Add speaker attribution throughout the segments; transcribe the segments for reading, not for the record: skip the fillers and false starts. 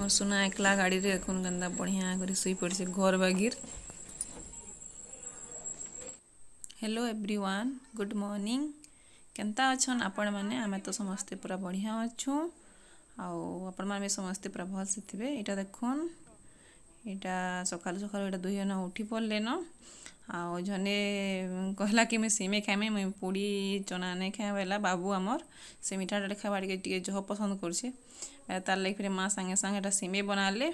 Speaker 1: मोर सुना एकला गाड़ी रे देखुन गंदा बढ़िया कर सुई पड़े घर बागिर। Hello everyone, good morning. केंता अच्छन आपण मैंने? आमे तो समस्ते पूरा बढ़िया अच्छू। आपण मैंने समस्ते पूरा भल से थे। यहाँ देखुन यहाँ सकाल सकाल यहाँ दुई जन उठी पड़े न। आने कहला कि मैं सिमे खाइमे, मुई पूड़ी चना नहीं खाए बोला बाबू आमर से मीठा टा खावा टे जह पसंद करछे। तार लगे फिर माँ सांगे सांगे सिमे बनाले।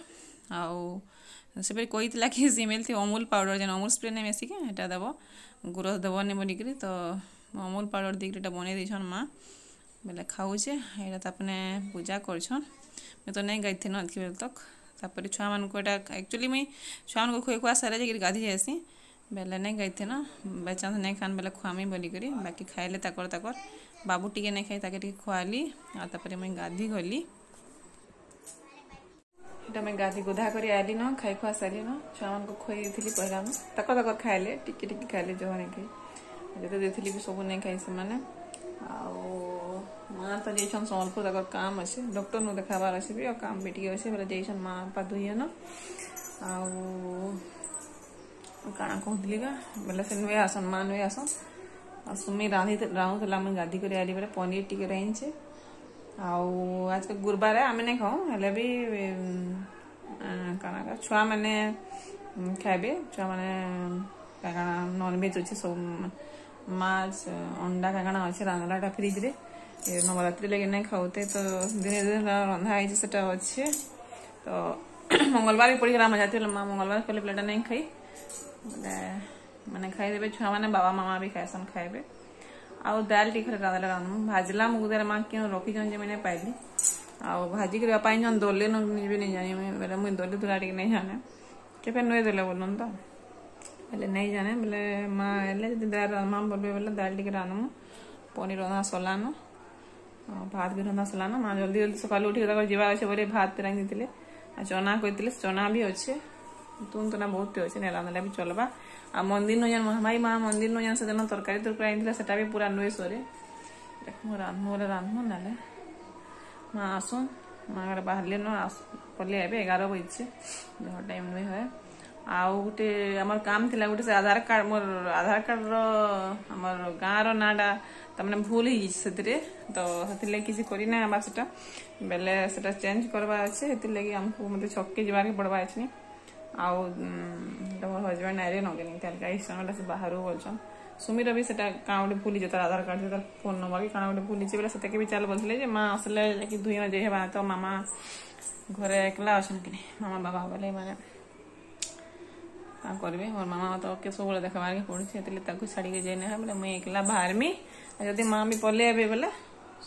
Speaker 1: से फिर कही कि सिमेल थी अमूल पाउडर जेन अमूल स्प्रे नहीं मिसिक यहाँ देव गुरस देवनी बोलिक तो अमूल पाउडर दिख बन देछन माँ बोले खाऊे। यहाँ तापने पूजा करछन। मैं तो नहीं गाई न बेल तक। तापर छुआ मानक एक्चुअली मुई छुआ मान खुए खुआ सारे जा गाधी जासी बेले नहीं गई न बाई चांस नहीं खान बेले खुआमी बोलिक बाकी खाइले ताकर ताकर बाबू टे नहीं खाई ताके खुआली। आपर मुई गाधी गली। इटा मैं गाधी गुधा कर आली न खाई खुआ सारी न छुआ मान खुई थी पहला तक तक खाइले टिके टिके खाइले जो नहीं खाई जो देती भी सब नहीं खाई से माने। माँ तो जैसन सम्बलपुर तक काम अच्छे डॉक्टर नु देखाबार अच्छे भी और काम भी टे अच्छे बोले जैसन माँ बापा दुई जन काଣା कहूली बोले से नुए आसन माँ नुए आसन सुमी राँधुला मुझे गाधी कर आली बोले पनीर टिके रही। आज के गुरुवार आम नहीं खाऊ हेल्ले भी काଣା छुआ मैंने खाइबे। छुआ मैंने काଣା नॉनवेज अच्छे सब माछ अंडा काଣା अच्छे रांधलाटा फ्रिज रे नवरात्रि लगे नहीं खाऊते तो दिने दिन रंधा है से अच्छे। तो मंगलवार भी पड़ी राम जाती माँ मंगलवार पहले प्लेटा नहीं खाई बोले मैंने खाईदे छुआ मैंने बाबा मामा भी खाएसन खाइबे। आउ दाल टी रांधला रांधमु भाजला मुगदार माँ क्यों रखी जे मैंने पाइली भाजी करने जन दले भी नहीं जानी बोले मुझे दले दुला टे नहीं जाने के फिर नुए देले बोलन तो बोले नहीं जाने बोले माँ एले दाल माँ बोलबे बोले दाल टी रांधमु पनीर रंधा सलान भात भी रंधा सलान माँ जल्दी जल्दी सकाल उठी जीवा अच्छे बोले भात रांधि थे चना कहते चना भी अच्छे तुम तो ना बहुत अच्छे नहीं रांधला भी चलबा। आ मंदिर न जान भाई माँ मंदिर न जान से तरकारी तरकारी से भी पूरा नुए सोरे देखो रांधमु बोले रांधमु ना माँ आसुन माँ बाहर न पलि आए 11 बजे जहाँ टाइम नुए है। आउ गोटे आमर काम थिला गोटे से आधार कार्ड मोर आधार कार्ड आमर गाँव नाटा तमने भूल ही तो से किसी करना आबार से बेले से चेंज करवा अच्छे से आमको मतलब छक्के जावाके पड़वा अच्छे। आउ मोर हजबैंड आए नगेनी वाला से बाहर बोलछन सुमीर भी से क्या गोटे भूली तार आधार कार्ड तार फोन नंबर कि क्या गोटे भूली बोले से भी चल बोलते माँ आसले दुई जन जे तो मामा घरे एकला अच्छा कि मामा बाबा बोले मैंने क्या करेंगे मोर मामा तो के सब देखा के पड़ी छाड़ी के जाए बोले मुझे एकला बाहरमी जदि माँ भी पलि आए बोले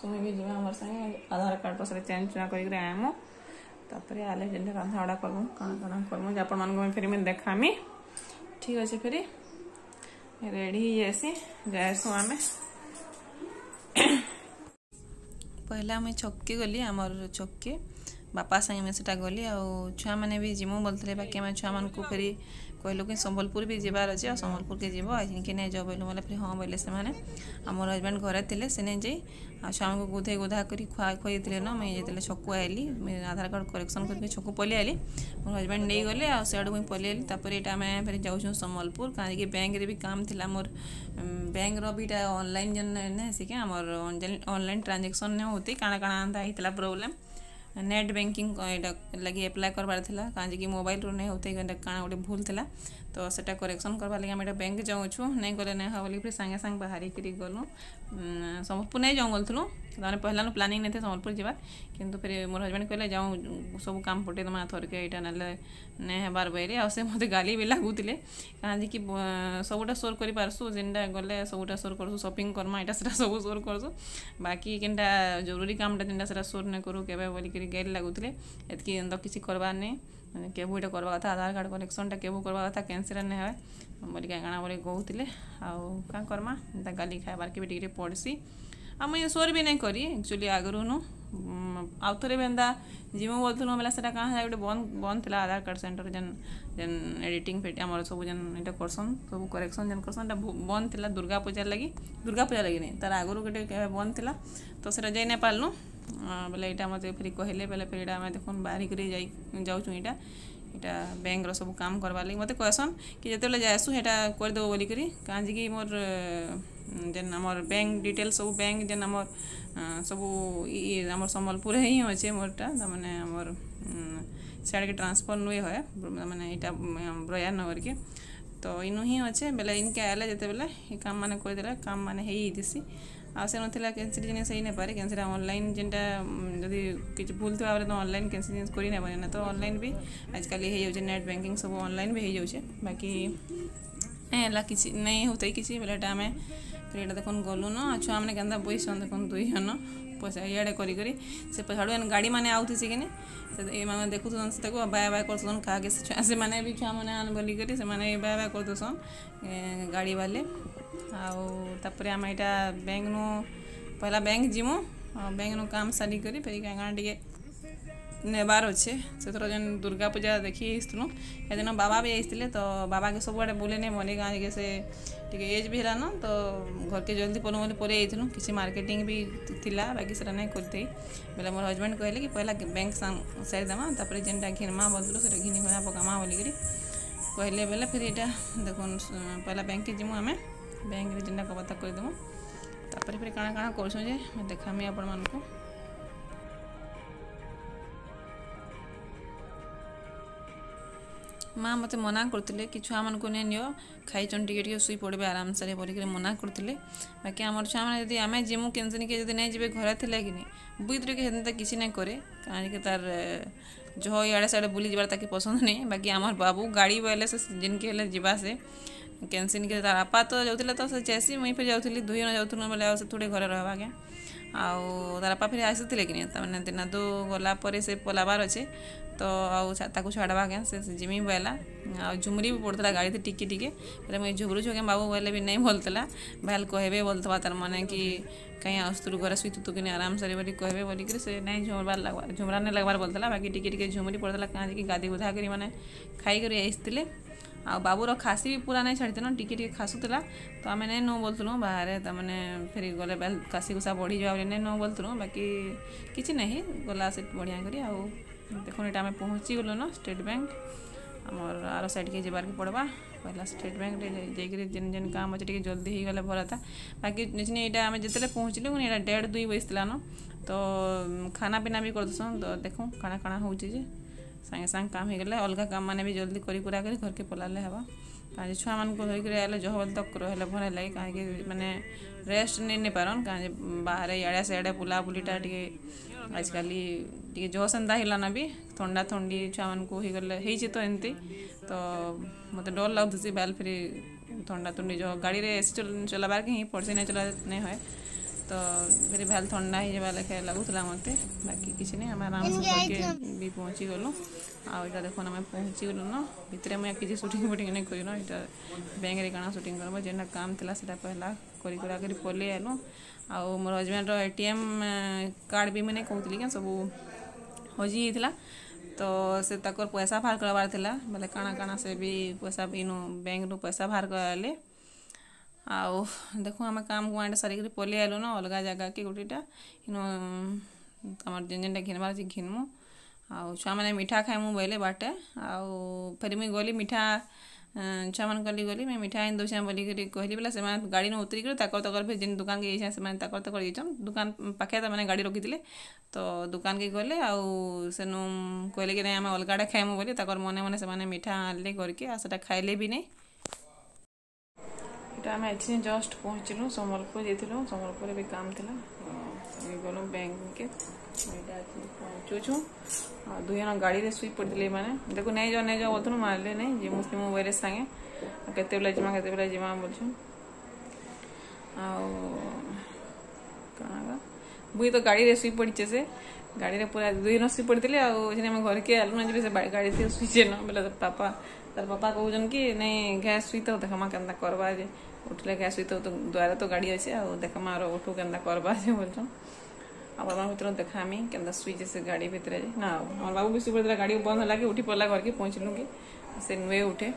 Speaker 1: सुमी भी जी हमारे संगे आधार कार्ड पर चेंज चुना कर आएमु तापर आले जेन रंधा उड़ा करमु काଣା काଣା करमु आपण मान फिर मैं देखामी ठीक अच्छे। फिर रेडी जैसी जाएसु आमे पहला मुझे छक्के गली आमर छक्के बापा संगे मैं से गली छुआ मैंने भी जिमु बोलते बाकी मैं छुआ मान को फिर कहलु कि संबलपुर भी जीवार अच्छे और संबलपुर के जीव आज कि नहीं जाओ बोलू बोले फिर हाँ बोले से मोर हजबैंड घरे थे से नहीं जाई छुआ को गुधे गुधा कर खुआई थे न मुझे जो छकु आइली आधार कार्ड करेक्शन करके छकु पलि आइली मोर हजबैंड नहीं गले आड़ मुझे पलि आइली। तापर यहाँ आम फिर जाऊँ संबलपुर कहीं बैंक रे भी काम थिला मोर बैंक रीटा ऑनलाइन जन सिके आमर ऑनलाइन ट्रांजेक्शन नहीं होती काଣା काଣା आंदा होता प्रोब्लेम नेट बैंकिंग लगी एप्लाय करवार था कहीं कि मोबाइल रू नहीं होते क्या गोटे भूल था तो सेटा करेक्शन करवा लगे आम बैंक जाऊँ नहीं गले नहीं बोल फिर सांगे सांगे बाहर गलु संबलपुर नहीं जाऊँ बोलूँ तो पहला प्लानिंग नहीं थे संबलपुर जावार किंतु फिर मोर हजबैंड कहले जाऊँ सब काम पटे दमा थरके यहाँ ना नहीं हबार बैरे आ मत गाली भी लगुले कहीं कि सबुटा सोर कर पार्सु जेनटा गले सबुटा सोर करसु शॉपिंग करमा यहाँ से सब सोर करसु बाकी केनटा जरूरी कामटा जेनटा से सोर नहीं करूँ के बोलिक गाली लगुले एतकी तो किसी करवार नहीं केबू यहाँ करवा कथा आधार कार्ड कलेक्शनटा केबू करवा कथा कैंसिल नहीं है बोलिक काଣା बोले कहते क्या करमा गाली खाइबार के भी टिके पड़सी आ मुझे सोर भी नहीं करी एक्चुअली आगु नु आउ थे भी एंता जिमु बोलूँ बेला से गोटे बंद था आधार कार्ड सेंटर जेन जेन एडिटिंग फेट आम सब जेन यहाँ करसन सब करेक्शन जेन करसन बंद था दुर्गा पूजा लगी नहीं तार आगु गोटे बंद था तो से जाई नहीं पार्लु बोले यहाँ मत फिर कहले बोले फिर यहाँ देखो बाहरिक जाऊँ यहाँ बैंक सब काम करवार लगे मत कहसन कि जो जासु यहाँ करदेव बोलिक कहीं मोर जेन आमर बैंक डिटेल सब बैंक जेन आमर सब आमर संबलपुर ही अच्छे मोरटा मैंने आमर सियाड़ के ट्रांसफर नुए है मैंने यहाँ ब्रयार नगर के तो इनु ही अच्छे बेले इनके आए जिते बेले ये काम मैंने करदे काम मैंने होती आसे ना कैंसिल जिन से नहीं पारे कैंसिल ऑनलाइन जेनटा जदि किसी भूल थी तो ऑनलाइन कैंसिल जिन कर ना तो ऑनलाइन भी आजकल हो जाए नेट बैंकिंग सब ऑनलाइन भी हो जाए बाकी किसी नहीं होते किसी बेले आम फिर यहाँ देखो गलु न छुआ मैंने क्या बैस देख 2 जन पैसा इे करी से पछाड़ू गाड़ी मैंने आउथी कि ये देखुन से बाय बाय करसन क्या से मैंने भी छुआ मैंने बोलिक से बाय बाय करदूसन गाड़ी वाले आउे आम यहाँ बैंक नु पहला बैंक जीमु बैंक नु काम सारी करी फिर क्या टे नेबार अच्छे से थर जेन दुर्गा पूजा देखी आसलु ये दिन बाबा भी आते तो बाबा के सब आड़े बुले नहीं मनी कहीं से टे एज भी है ना तो घर के जल्दी पलू बोली पलि जाइलु किसी मार्केटिंग भी थिला बाकी से नहीं करते बोले मोर हजबैंड कहले कि पहला बैंक सारी देमा तापर जेनटा घिनमा बोलूँ से घिनी घिना पकामा बोलिक कहले बोले फिर यहाँ देख पहला बैंक के जीमु आम बैंक जेनटा कबाता करदेमु तापर फिर काଣା काଣା करछुं जे मैं देखामी आपण मानकु माँ मत मना करते कि छुआ मान को नहीं नियो खाईचन टे शुई पड़े आराम से बोलिक मना करते बाकी आम छुआ मैंने जब आम जीमु कैंसिन के नहीं जी घर थे कि नहीं बुईत के किसी नहीं करे कहीं तार जह इे सियाड़े बुली जबार ताकि पसंद नहीं बाकी आम बाबू गाड़ी बोले से जिनके हेल्ले जावा से कैंसिन के तार आपा तो जाऊे तो चैसी मुई फिर जाऊँगी 2 जन जाऊँ बोले से थोड़े घर रहा क्या आउ तार आपा फिर आसते कि नहीं दिना तो गलापर से पलाबार अच्छे तो आउ छाड़वा क्या से जिमी बोला आ झुमरी भी पड़ता गाड़ी से टिके टिके फिर मुझे झुमरू छुके बाबू बोले भी नहीं बोलता भाल कहबे बोलता तार मैंने कि कहीं आसतु घर शुतु तो कि आराम से बोली कहबे बोलिक से नहीं झुमरबार लगवा झुमरा नहीं लगवार बोलता बाकी टिके टिके झुमरी पड़ता कहीं गाधी गुधा कर मैंने खाई आसते आ बाबूर खासी भी पूरा नहीं छाड़ी न टिके खासुला तो आम नहीं नो बोलूँ बाहर तमें फिर गले बेल काशी कुसा बढ़ी जावा नहीं नो बोलूँ बाकी किसी नहीं गला से बढ़िया करी आउ देखो ये आम पहुँची गलु न स्टेट बैंक आमर आर साइड के जबार के पड़वा पहला स्टेट बैंक जाकर जेन जेन काम अच्छे जल्दी हो गले भल था बाकी यहाँ आम जिते पहुँचलु 1:30-2 बजता न तो खाना पीना भी करदेसन तो देखो काଣା काଣା हो सागे सागे काम हो गले अलग काम मैंने भी जल्दी करी कुरा कर घर के पलाले हवा कहीं छुआ मान को धरिक आए जह बोल तक रहे भल लगे कहीं मैंने रेस्ट नहीं पारन कहीं बाहर इे से बुला बुलीटा टे आजकल टे जह सेंता हिलाना भी थंडा थंडी छुआ मान को गले तो एमती तो मत डर लगुसी बैल फिर थंडा थंडी जो गाड़ी रे एसी चलाबार के ही पड़से नहीं चला नहीं है तो फिर भाल ठंडा ही जब लेखे लगुला मत बाकी किसी नहीं आम आराम से भी पहुँची गलु आटा देख आम पहुँची गलु न भितर मुझे किसी सुटिंग फुटिंग नहीं कर यहाँ बैंक रे काଣା सुटिंग करब जेनटा काम थिला सेटा पहला करी पलि आलु आउ मोर हजबैंड ATM कार्ड भी मैंने कहती क्या सब हजि जाता तो से तकर पैसा बाहर करवार थिला बोले काଣା काଣା से भी पैसा इनु बैंक नु पैसा बाहर कराले आउ देखो आम काम गुआटा सारिक पलि आलु न अलग जगह के गोटेटा इन आम जेन जेनटा घिनबार अच्छे घिनमु आउ छुआ मैंने मीठा खाइमु बोले बाटे आउ फिर मुई गली मीठा छुआ मान गली मैं मीठा आइन दौछे बोलिक कहली बोला से गाड़ी में उतरिक तकर फिर जिन दुकान के जाइछन तकर जाइछन दुकान पाखे मैंने गाड़ी रखी तो दुकान के गले आउ सेनु कहले कि नहीं आम अलगाटा खाइमु बोली तकर मने मने से मीठा आनले करके आ सेटा खाइले भी नहीं आम अच्छे जस्ट पहुँचलु संबलपुर जाइलु संबलपुर भी काम थिला गलु बैंक के पहुँचुछु 2 जन गाड़ी रे शुई पड़ते मैंने देखो नहीं जाओ बोलूँ मारे नहीं जी मुझे मोबाइल सागे केते बेला जिमा बोलछुं आना बुई तो गाड़ी रे शुई पड़चे से गाड़ी रे पूरा 2 जन शुई पड़ते आम घर के आलु ना जी से गाड़ी से शुईचे न बोले पापा तार पापा कहन कि नहीं गैस शुई तो देखमा केन्ता करवा जे उठले गैस शुई तो द्वारा तो गाड़ी अच्छे आ देखमा उठू केन्ता करवा जे बोलछन आप भर देखामी केन्ता शुई से गाड़ी भितर ना हमार बाबू भी शुई पड़े गाड़ी बंद होला कि उठी पड़ला घर के पहुँचलु कि से नुए उठे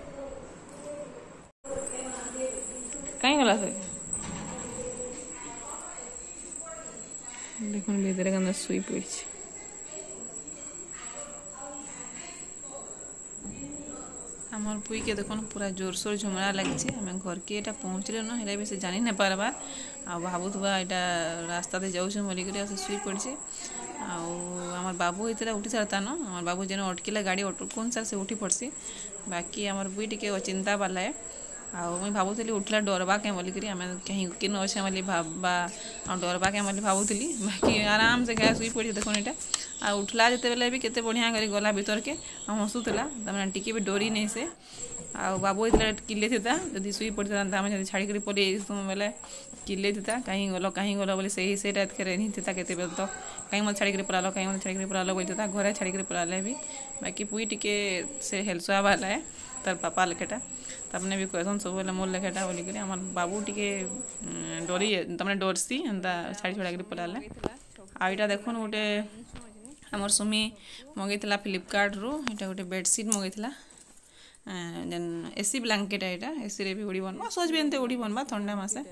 Speaker 1: कहीं गला से देखो भीतर के शुई पड़ी आमर पुई के देखो पूरा जोरसोर झुमरा लगी आम घर के यहाँ पहुँचले न है भी से जानी नहीं पारबार आ भावुवा यहाँ रास्ता दे जाऊँ बोलिक शुई पड़ी आमर बाबू होता उठी सारता न आम बाबू जेन अटकिला गाड़ी कौन सार से उठी पड़सी बाकी आमर बुई टे चिंता बाला है मुई भावुली उठला डरवा क्या बोलिक आम कहीं किन अच्छे बोली भाबा डरवा क्या बोली भावुली बाकी आराम से क्या शुई पड़ी देखो यहाँ आ उठला जिते बेले भी केते बढ़िया कर गला भीतर के हसुला तमें टिके भी डरी नहीं से आ बाबू होता किले था जब शुई पड़ता आम छाड़ी पलि बेले किले था कहीं गल बोले से नहीं था केते बेल तो कहीं मत छाड़ी पलाल कहीं मत छाड़ी पलाल बोलते था घरे छाड़ी पलाले भी बाकी पुई टिके से हेलसुआ वाला है तार पापा लेखेटा तमने भी कहसन सब बोले मोर लेखेटा बोलिक आम बाबू टे डरी तमने डरसी एंता छाड़ी छुड़ा पलाले आईटा देखुन गोटे आमर सुमी मगैला फ्लिपकार्ट रू यहाँ गोटे बेडसीट मगैला जेन एसी ब्लांकेट यहाँ एसी रे भी उड़ी बनवा सज भी एमती उड़ी बनवा ठंडा मासे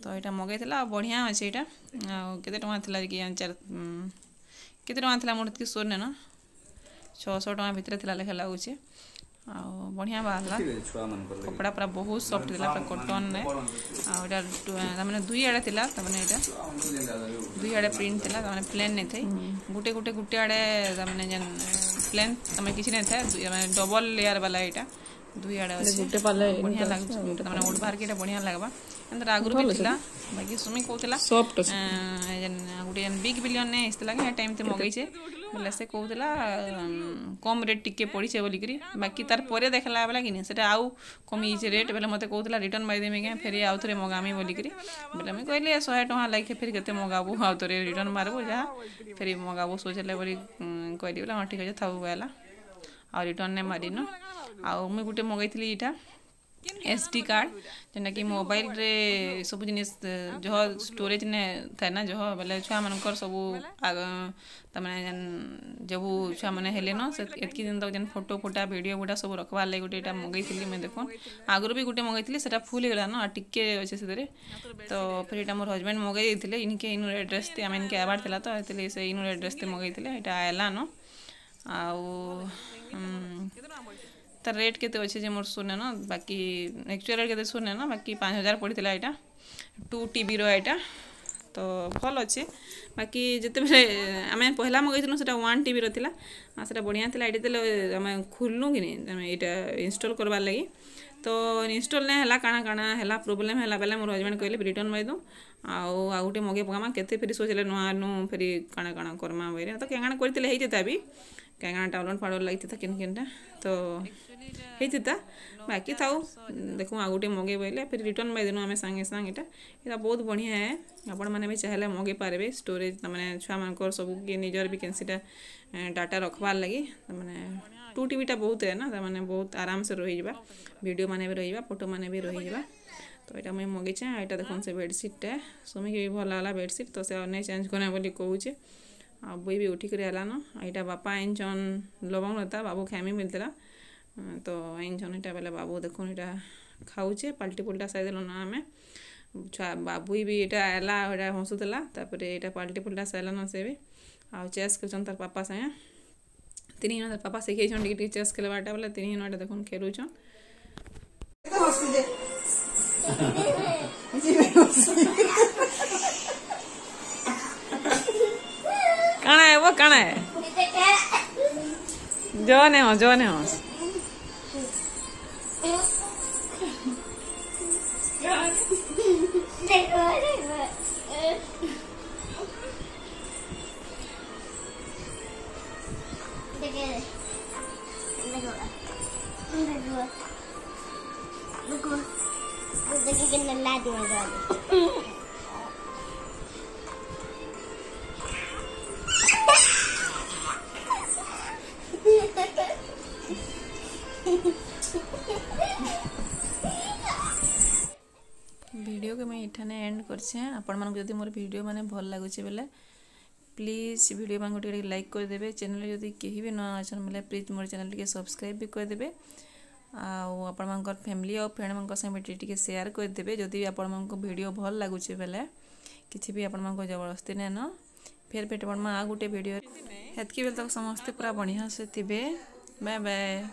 Speaker 1: तो यहाँ मगैला बढ़िया अच्छे यहाँ केते टଙ୍କା थिला कि केते टଙ୍କା थिला मोर के सोर ने न 600 टଙ୍କା भितर थिला लेखा लागुचे आ बढ़िया बाहरला कपड़ा पूरा बहुत सॉफ्ट थिला पूरा कॉटन ने आ एटा माने दुई आड़े थिला तमने एटा दुई आड़े प्रिंट थिला तमने प्लेन नहीं थई गुटे गुटे गुटे आड़े तमने जन प्लेन तमने किछि नहीं था माने डबल लेयर वाला एटा दुई आड़े अछि गुटे पाले बढ़िया लागछ तमने ओड बाहर के एटा बढ़िया लागबा अंदर आगुर भी थिला बाकी सुमी कहूला सॉफ्ट जन गुटे जन बिग बिलियन ने इस्तला के टाइम ते मगई छे बोले से कहूला कम रेट टिके पड़ी छे बोली करी बाकी तार परे देखला वाला कि नहीं सेटा आउ कमी छे रेट बोले मते कहूला रिटर्न मार देमे के फेर आउ थरे मगामी बोली करी बोले मैं कहले 100 टका लाइक फेर केते मगाबो आउ थरे रिटर्न मारबो जा फेर मगाबो सोचले बोली कहली बोला हां ठीक है थाउ वाला आ रिटर्न ने मारी न आ मैं गुटे मगैथली इटा SD कार्ड जेना कि मोबाइल रे सब जिनिस जो स्टोरेज ने था ना जो बोले छुआ मनकर सब तमने जब छुआ मैंने हेले न से एतकी दिन तक जेन फोटो फोटा वीडियो गुटा सब रखवा ले गुटे मगैथली मैं देखो आगुर भी गुटे मगैथली सेटा फुल गला न टिके अच्छे से तो फिर एटा मोर हस्बैंड मगै देथिले इनके इनु एड्रेस ते आम इनके आबार थिला तो एतले से इनु एड्रेस ते मगैथिले एटा आयला न आउ तार रेट केते अच्छे जे मोर सुने न बाकी एक्चुअल रेट केते सुने न बाकी 5000 पड़ीला यहाँ 2 TB रो यहाँ तो भल अच्छे बाकी जिते बेले आम पहला मगैलु से 1 TB रो से बढ़िया था ये आम खोलनु कि नहीं यहाँ इनस्टॉल करवार लगी तो इनस्टॉल नहीं है काଣା काଣା है प्रोब्लेम है बेले मोर हस्बैंड कहले रिटर्न मार दूँ आउ गोटे मगे पकामा केते फिर सोचले नुआ नु फिर काଣା काଣା करमा बोले तो क्या करते होता भी क्या टाउन फाउन लगी था किन किनटा तो होता बाकी था देखो आ गोटे मगे बोले फिर रिटर्न मार देनु आम सांगे सांग यहाँ बहुत बढ़िया है आपण मैंने भी चाहले मगे पारे स्टोरेज तमाने छुआ मानकर सब के निजर भी कैंसीटा डाटा रखबार लगी तमाने 2 TB टा बहुत है ना तमाने बहुत आराम से रही जावा वीडियो माने भी रही जावा फोटो माने भी रही जावा तो यहाँ मुझे मगेचे यहाँ देखो से बेडसीटा सुमी के भी भल लगा बेडसीट तो से नहीं चेंज करना बोली कहूचे आ बुई भी उठिक आलान यहाँ बापा आईन लवंग लता बाबू खामी मिलता तो आईन यहाँ बेले बाबू देखो यहाँ खाऊचे पाल्टी पुल्टा साइदेल ना आम छुआ बाबू भी यहाँ आला यहाँ हसुला यहाँ पाल्टी पुल्टा साइलान से भी आ चेस खेल तार पापा सागे तीन जन तार पापा शिखे टे चेस खेलवाटा बोले तीन जन देखो खेलुन काना है वो काना है जोने हो वीडियो के मैं इठाने एंड करछे आपण मन जदी मोर वीडियो माने भल लागुचे बेले प्लीज वीडियो मान गोटे लाइक कर देबे चैनल जदी केही भी न आछन बेले प्लीज मोर चैनल के सब्सक्राइब भी कर देबे आ आपण मानकर फैमिली और फ्रेंड मानकर संग टिके शेयर कर देबे जदी आपण मानकर वीडियो भल लागुचे बेले किछि भी आपण मानकर जबरदस्ती नै न फेर भेट पड़मा आ गोटे वीडियो हेतकी बेल तक समस्ते पूरा बढ़िया से थे। Bye bye.